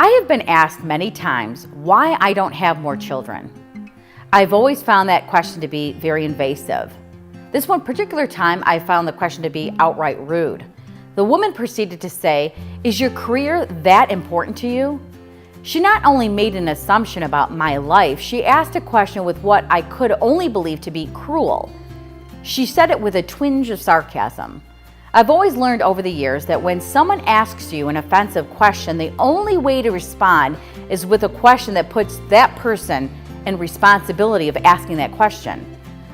I have been asked many times why I don't have more children. I've always found that question to be very invasive. This one particular time, I found the question to be outright rude. The woman proceeded to say, "Is your career that important to you?" She not only made an assumption about my life, she asked a question with what I could only believe to be cruel. She said it with a twinge of sarcasm. I've always learned over the years that when someone asks you an offensive question, the only way to respond is with a question that puts that person in responsibility of asking that question.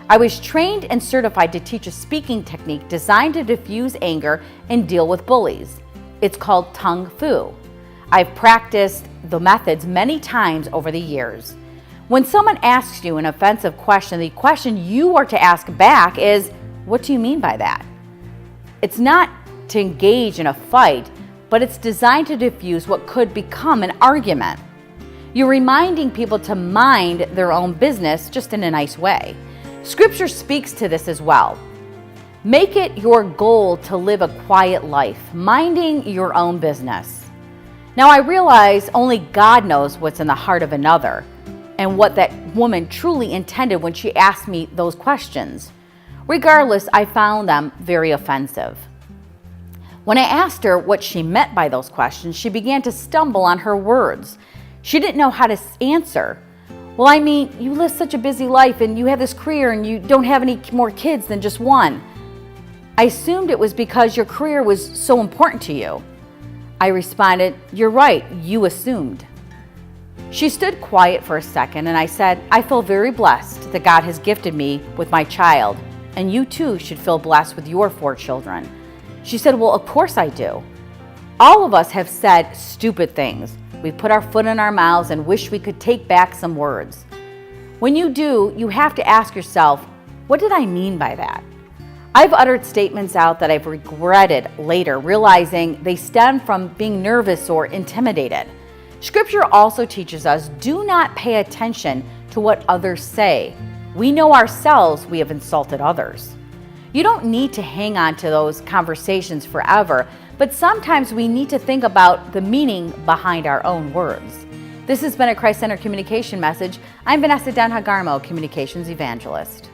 I was trained and certified to teach a speaking technique designed to diffuse anger and deal with bullies. It's called Tung Fu. I've practiced the methods many times over the years. When someone asks you an offensive question, the question you are to ask back is, "What do you mean by that?" It's not to engage in a fight, but it's designed to diffuse what could become an argument. You're reminding people to mind their own business just in a nice way. Scripture speaks to this as well. Make it your goal to live a quiet life, minding your own business. Now I realize only God knows what's in the heart of another and what that woman truly intended when she asked me those questions. Regardless, I found them very offensive. When I asked her what she meant by those questions, she began to stumble on her words. She didn't know how to answer. "Well, I mean, you live such a busy life and you have this career and you don't have any more kids than just one." I assumed it was because your career was so important to you. I responded, "You're right, you assumed." She stood quiet for a second and I said, "I feel very blessed that God has gifted me with my child, and you too should feel blessed with your 4 children." She said, "Well, of course I do. All of us have said stupid things. We put our foot in our mouths and wish we could take back some words. When you do, you have to ask yourself, what did I mean by that?" I've uttered statements out that I've regretted later, realizing they stem from being nervous or intimidated. Scripture also teaches us, do not pay attention to what others say. We know ourselves we have insulted others. You don't need to hang on to those conversations forever, but sometimes we need to think about the meaning behind our own words. This has been a Christ-Centered Communication message. I'm Vanessa Denhagarmo, Communications Evangelist.